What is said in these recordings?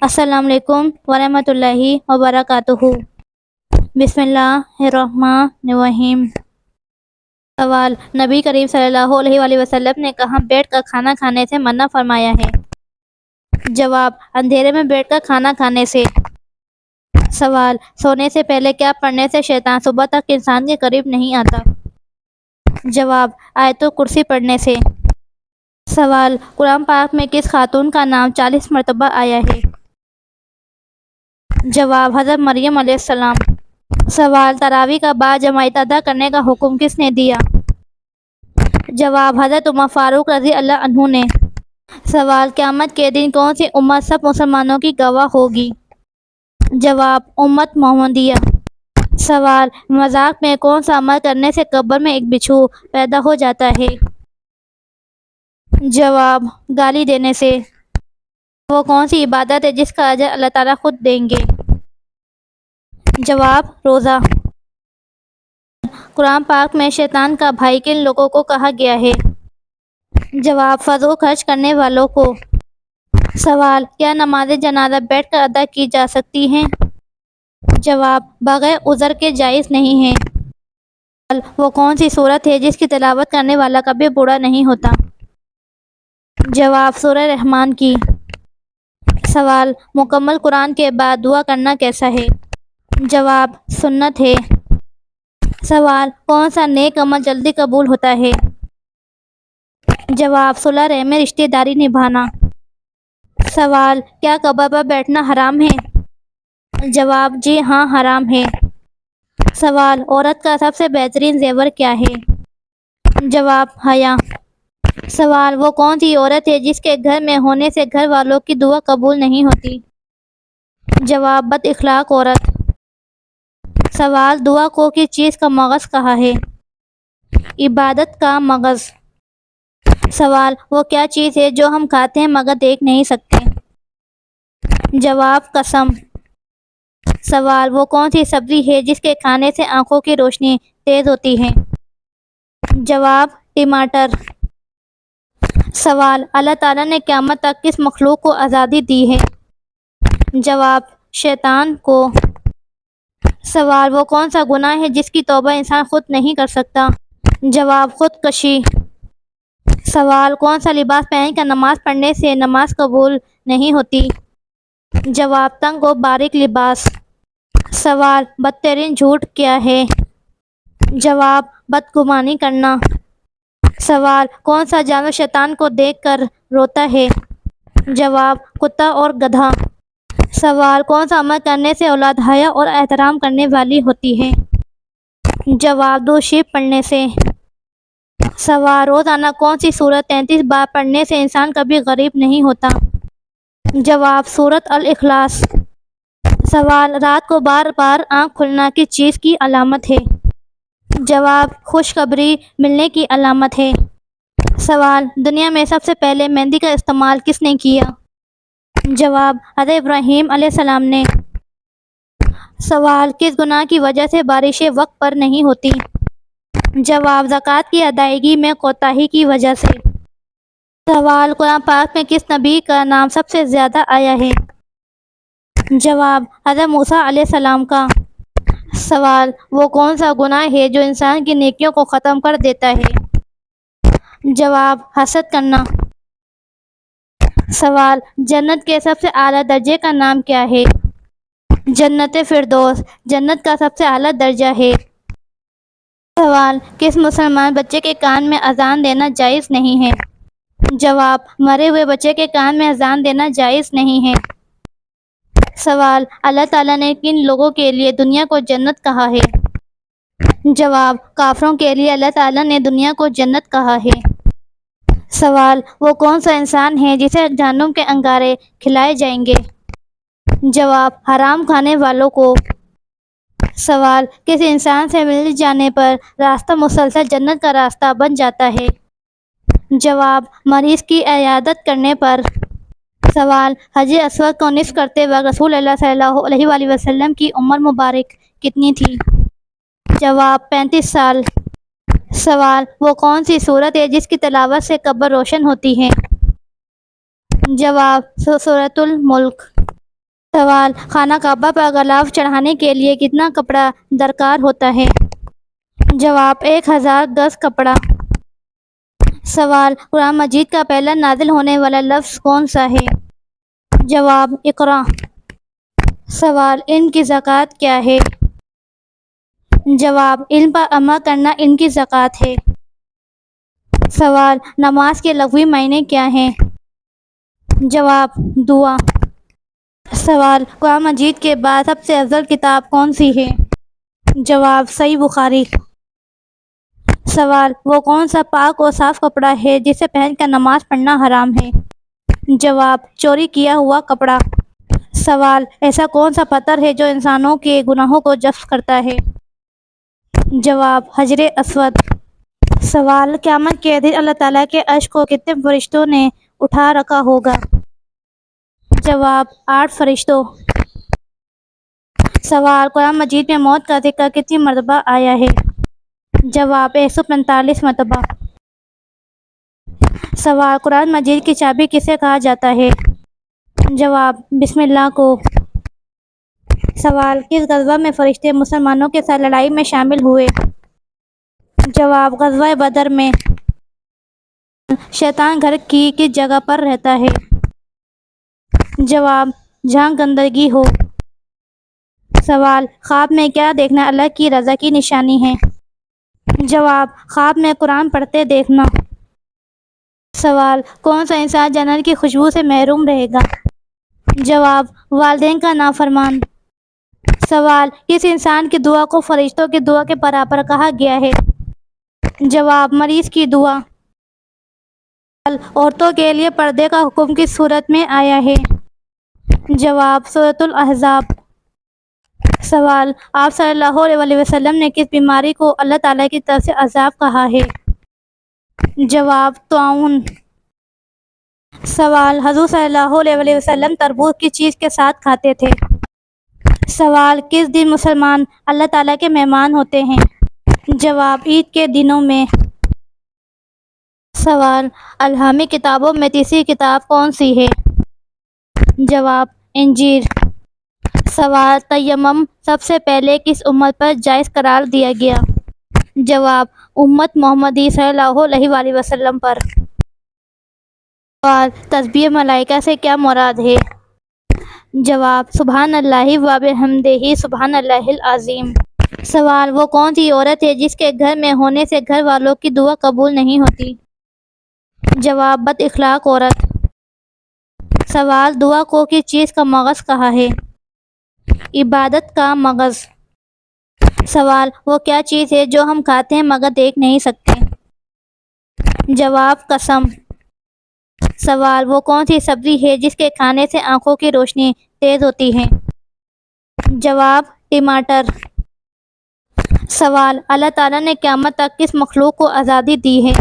السلام علیکم ورحمۃ اللہ وبرکاتہ۔ بسم اللہ الرحمن الرحیم۔ سوال: نبی کریم صلی اللہ علیہ وآلہ وسلم نے کہاں بیٹھ کر کھانا کھانے سے منع فرمایا ہے؟ جواب: اندھیرے میں بیٹھ کر کھانا کھانے سے۔ سوال: سونے سے پہلے کیا پڑھنے سے شیطان صبح تک انسان کے قریب نہیں آتا؟ جواب: آیت الکرسی پڑھنے سے۔ سوال: قرآن پاک میں کس خاتون کا نام 40 مرتبہ آیا ہے؟ جواب: حضرت مریم علیہ السلام۔ سوال: تراویح کا بعد جماعت ادا کرنے کا حکم کس نے دیا؟ جواب: حضرت عمر فاروق رضی اللہ عنہ نے۔ سوال: قیامت کے دن کون سی امت سب مسلمانوں کی گواہ ہوگی؟ جواب: امت محمدیہ۔ سوال: مذاق میں کون سا عمل کرنے سے قبر میں ایک بچھو پیدا ہو جاتا ہے؟ جواب: گالی دینے سے۔ وہ کون سی عبادت ہے جس کا اجر اللہ تعالیٰ خود دیں گے؟ جواب: روزہ۔ قرآن پاک میں شیطان کا بھائی کن لوگوں کو کہا گیا ہے؟ جواب: فضول خرچ کرنے والوں کو۔ سوال: کیا نماز جنازہ بیٹھ کر ادا کی جا سکتی ہے؟ جواب: بغیر عذر کے جائز نہیں ہے۔ سوال: وہ کون سی سورت ہے جس کی تلاوت کرنے والا کبھی بوڑھا نہیں ہوتا؟ جواب: سورہ رحمان کی۔ سوال: مکمل قرآن کے بعد دعا کرنا کیسا ہے؟ جواب: سنت ہے۔ سوال: کون سا نیک عمل جلدی قبول ہوتا ہے؟ جواب: صلہ رحمی رشتہ داری نبھانا۔ سوال: کیا قبر پر بیٹھنا حرام ہے؟ جواب: جی ہاں، حرام ہے۔ سوال: عورت کا سب سے بہترین زیور کیا ہے؟ جواب: حیا۔ سوال: وہ کون سی عورت ہے جس کے گھر میں ہونے سے گھر والوں کی دعا قبول نہیں ہوتی؟ جواب: بد اخلاق عورت۔ سوال: دعا کو کس چیز کا مغز کہا ہے؟ عبادت کا مغز۔ سوال: وہ کیا چیز ہے جو ہم کھاتے ہیں مگر دیکھ نہیں سکتے؟ جواب: قسم۔ سوال: وہ کون سی سبزی ہے جس کے کھانے سے آنکھوں کی روشنی تیز ہوتی ہے؟ جواب: ٹماٹر۔ سوال: اللہ تعالیٰ نے قیامت تک کس مخلوق کو آزادی دی ہے؟ جواب: شیطان کو۔ سوال: وہ کون سا گناہ ہے جس کی توبہ انسان خود نہیں کر سکتا؟ جواب: خودکشی۔ سوال: کون سا لباس پہن کر نماز پڑھنے سے نماز قبول نہیں ہوتی؟ جواب: تنگ و باریک لباس۔ سوال: بدترین جھوٹ کیا ہے؟ جواب: بدگمانی کرنا۔ سوال: کون سا جانور شیطان کو دیکھ کر روتا ہے؟ جواب: کتا اور گدھا۔ سوال: کون سا عمل کرنے سے اولاد حیا اور احترام کرنے والی ہوتی ہے؟ جواب: درود شریف پڑھنے سے۔ سوال: روزانہ کون سی سورت 33 بار پڑھنے سے انسان کبھی غریب نہیں ہوتا؟ جواب: سورۃ الاخلاص۔ سوال: رات کو بار بار آنکھ کھلنا کس چیز کی علامت ہے؟ جواب: خوشخبری ملنے کی علامت ہے۔ سوال: دنیا میں سب سے پہلے مہندی کا استعمال کس نے کیا؟ جواب: حضرت ابراہیم علیہ السلام نے۔ سوال: کس گناہ کی وجہ سے بارشیں وقت پر نہیں ہوتی؟ جواب: زکوٰۃ کی ادائیگی میں کوتاہی کی وجہ سے۔ سوال: قرآن پاک میں کس نبی کا نام سب سے زیادہ آیا ہے؟ جواب: حضرت موسیٰ علیہ السلام کا۔ سوال: وہ کون سا گناہ ہے جو انسان کی نیکیوں کو ختم کر دیتا ہے؟ جواب: حسد کرنا۔ سوال: جنت کے سب سے اعلیٰ درجے کا نام کیا ہے؟ جنت فردوس جنت کا سب سے اعلیٰ درجہ ہے۔ سوال: کس مسلمان بچے کے کان میں اذان دینا جائز نہیں ہے؟ جواب: مرے ہوئے بچے کے کان میں اذان دینا جائز نہیں ہے۔ سوال: اللہ تعالیٰ نے کن لوگوں کے لیے دنیا کو جنت کہا ہے؟ جواب: کافروں کے لیے اللہ تعالیٰ نے دنیا کو جنت کہا ہے۔ سوال: وہ کون سا انسان ہے جسے جہنم کے انگارے کھلائے جائیں گے؟ جواب: حرام کھانے والوں کو۔ سوال: کس انسان سے مل جانے پر راستہ مسلسل جنت کا راستہ بن جاتا ہے؟ جواب: مریض کی عیادت کرنے پر۔ سوال: حجر اسود کو نصب کرتے وقت رسول اللہ صلی اللہ علیہ وآلہ وسلم کی عمر مبارک کتنی تھی؟ جواب: 35 سال۔ سوال: وہ کون سی سورت ہے جس کی تلاوت سے قبر روشن ہوتی ہے؟ جواب: سورۃ الملک۔ سوال: وہ کون سا عمل ہے جس کی وجہ سے انسان جنت میں داخل ہوتا ہے؟ جواب: سورۃ الملک۔ سوال: خانہ کعبہ پر غلاف چڑھانے کے لیے کتنا کپڑا درکار ہوتا ہے؟ جواب: 1000 گز کپڑا۔ سوال: قرآن مجید کا پہلا نازل ہونے والا لفظ کون سا ہے؟ جواب: اقرأ۔ سوال: علم کی زکوٰۃ کیا ہے؟ جواب: علم پر عمل کرنا علم کی زکوٰۃ ہے۔ سوال: نماز کے لغوی معنی کیا ہیں؟ جواب: دعا۔ سوال: قرآن مجید کے بعد سب سے افضل کتاب کون سی ہے؟ جواب: صحیح بخاری۔ سوال: وہ کون سا پاک اور صاف کپڑا ہے جسے پہن کر نماز پڑھنا حرام ہے؟ جواب: چوری کیا ہوا کپڑا۔ سوال: ایسا کون سا پتھر ہے جو انسانوں کے گناہوں کو جبس کرتا ہے؟ جواب: حجر اسود۔ سوال: قیامت کے دن اللہ تعالیٰ کے عرش کو کتنے فرشتوں نے اٹھا رکھا ہوگا؟ جواب: 8 فرشتوں۔ سوال: قرآن مجید میں موت کا ذکر کتنی مرتبہ آیا ہے؟ جواب: 145 مرتبہ۔ سوال: قرآن مجید کی چابی کسے کہا جاتا ہے؟ جواب: بسم اللہ کو۔ سوال: کس غزوہ میں فرشتے مسلمانوں کے ساتھ لڑائی میں شامل ہوئے؟ جواب: غزوہ بدر میں۔ شیطان گھر کی کس جگہ پر رہتا ہے؟ جواب: جہاں گندگی ہو۔ سوال: خواب میں کیا دیکھنا اللہ کی رضا کی نشانی ہے؟ جواب: خواب میں قرآن پڑھتے دیکھنا۔ سوال: کون سا انسان جنت کی خوشبو سے محروم رہے گا؟ جواب: والدین کا نافرمان۔ سوال: کس انسان کی دعا کو فرشتوں کی دعا کے برابر کہا گیا ہے؟ جواب: مریض کی دعا۔ سوال: عورتوں کے لیے پردے کا حکم کس صورت میں آیا ہے؟ جواب: سورۃ الاحزاب۔ سوال: آپ صلی اللہ علیہ وسلم نے کس بیماری کو اللہ تعالیٰ کی طرف سے عذاب کہا ہے؟ جواب: طاعون۔ سوال: حضور صلی اللہ علیہ وسلم تربوز کس چیز کے ساتھ کھاتے تھے؟ سوال: کس دن مسلمان اللہ تعالیٰ کے مہمان ہوتے ہیں؟ جواب: عید کے دنوں میں۔ سوال: الہامی کتابوں میں تیسری کتاب کون سی ہے؟ جواب: انجیل۔ سوال: تیمم سب سے پہلے کس امت پر جائز قرار دیا گیا؟ جواب: امت محمدی صلی اللہ علیہ وآلہ وسلم پر۔ سوال: تسبیح ملائکہ سے کیا مراد ہے؟ جواب: سبحان اللہ و بحمدہ سبحان اللہ العظیم۔ سوال: وہ کون سی عورت ہے جس کے گھر میں ہونے سے گھر والوں کی دعا قبول نہیں ہوتی؟ جواب: بد اخلاق عورت۔ سوال: دعا کو کس چیز کا مغز کہا ہے؟ عبادت کا مغز۔ سوال: وہ کیا چیز ہے جو ہم کھاتے ہیں مگر دیکھ نہیں سکتے؟ جواب: قسم۔ سوال: وہ کون سی سبزی ہے جس کے کھانے سے آنکھوں کی روشنی تیز ہوتی ہے؟ جواب: ٹماٹر۔ سوال: اللہ تعالیٰ نے قیامت تک کس مخلوق کو آزادی دی ہے؟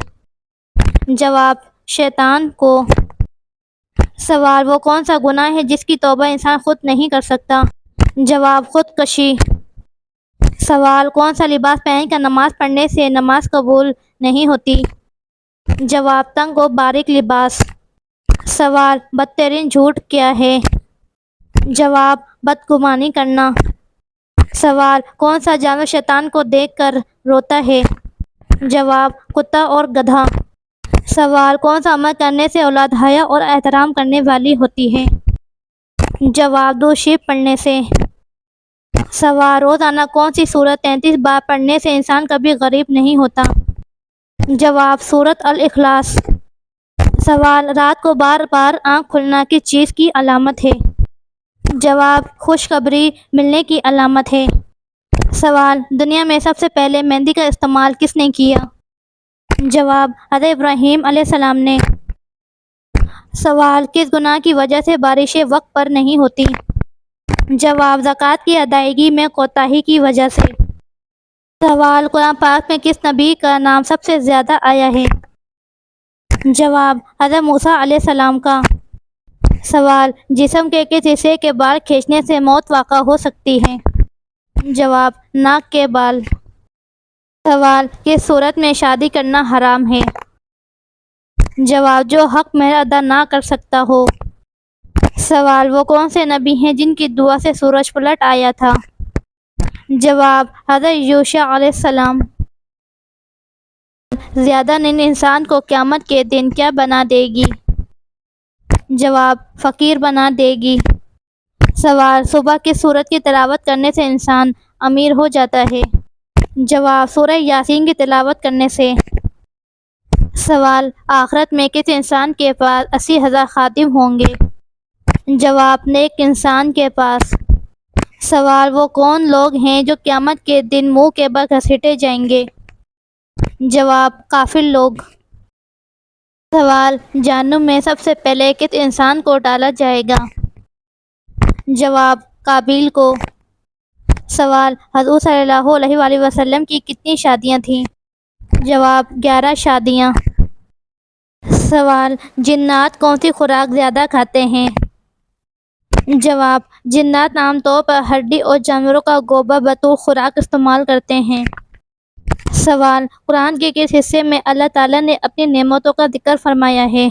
جواب: شیطان کو۔ سوال: وہ کون سا گناہ ہے جس کی توبہ انسان خود نہیں کر سکتا؟ جواب: خودکشی۔ سوال: کون سا لباس پہن کر نماز پڑھنے سے نماز قبول نہیں ہوتی؟ جواب: تنگ و باریک لباس۔ سوال: بدترین جھوٹ کیا ہے؟ جواب: بدگمانی کرنا۔ سوال: کون سا جانور شیطان کو دیکھ کر روتا ہے؟ جواب: کتا اور گدھا۔ سوال: کون سا عمل کرنے سے اولاد حیا اور احترام کرنے والی ہوتی ہے؟ جواب: درود شریف پڑھنے سے۔ سوال: روزانہ کون سی سورت 33 بار پڑھنے سے انسان کبھی غریب نہیں ہوتا؟ جواب: سورۃ الاخلاص۔ سوال: رات کو بار بار آنکھ کھلنا کس چیز کی علامت ہے؟ جواب: خوشخبری ملنے کی علامت ہے۔ سوال: دنیا میں سب سے پہلے مہندی کا استعمال کس نے کیا؟ جواب: حضرت ابراہیم علیہ السلام نے۔ سوال: کس گناہ کی وجہ سے بارشیں وقت پر نہیں ہوتی؟ جواب: زکوٰۃ کی ادائیگی میں کوتاہی کی وجہ سے۔ سوال: قرآن پاک میں کس نبی کا نام سب سے زیادہ آیا ہے؟ جواب: حضرت موسیٰ علیہ السلام کا۔ سوال: جسم کے کس حصے کے بال کھینچنے سے موت واقع ہو سکتی ہے؟ جواب: ناک کے بال۔ سوال: کس صورت میں شادی کرنا حرام ہے؟ جواب: جو حق مہر ادا نہ کر سکتا ہو۔ سوال: وہ کون سے نبی ہیں جن کی دعا سے سورج پلٹ آیا تھا؟ جواب: حضرت یوشع علیہ السلام۔ زیادہ نیند انسان کو قیامت کے دن کیا بنا دے گی؟ جواب: فقیر بنا دے گی۔ سوال: صبح کس سورت کی تلاوت کرنے سے انسان امیر ہو جاتا ہے؟ جواب: سورہ یاسین کی تلاوت کرنے سے۔ سوال: آخرت میں کس انسان کے پاس 80,000 خادم ہوں گے؟ جواب: نیک انسان کے پاس۔ سوال: وہ کون لوگ ہیں جو قیامت کے دن منہ کے بل گھسیٹے جائیں گے؟ جواب: کافر لوگ۔ سوال: جہنم میں سب سے پہلے کس انسان کو ڈالا جائے گا؟ جواب: قابیل کو۔ سوال: حضور صلی اللہ علیہ وآلہ وسلم کی کتنی شادیاں تھیں؟ جواب: 11 شادیاں۔ سوال: جنات کون سی خوراک زیادہ کھاتے ہیں؟ جواب: جنات عام طور پر ہڈی اور جانوروں کا گوبر بطور خوراک استعمال کرتے ہیں۔ سوال: قرآن کے کس حصے میں اللہ تعالیٰ نے اپنی نعمتوں کا ذکر فرمایا ہے؟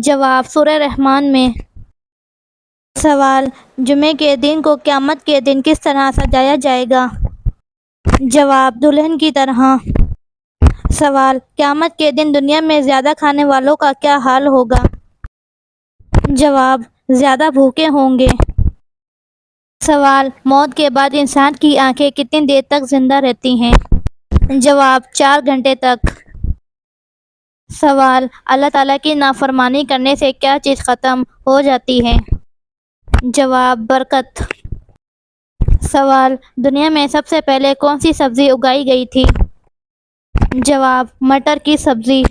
جواب: سورہ رحمان میں۔ سوال: جمعے کے دن کو قیامت کے دن کس طرح سجایا جائے گا؟ جواب: دلہن کی طرح۔ سوال: قیامت کے دن دنیا میں زیادہ کھانے والوں کا کیا حال ہوگا؟ جواب: زیادہ بھوکے ہوں گے۔ سوال: موت کے بعد انسان کی آنکھیں کتنی دیر تک زندہ رہتی ہیں؟ جواب: 4 گھنٹے تک۔ سوال: اللہ تعالیٰ کی نافرمانی کرنے سے کیا چیز ختم ہو جاتی ہے؟ جواب: برکت۔ سوال: دنیا میں سب سے پہلے کون سی سبزی اگائی گئی تھی؟ جواب: مٹر کی سبزی۔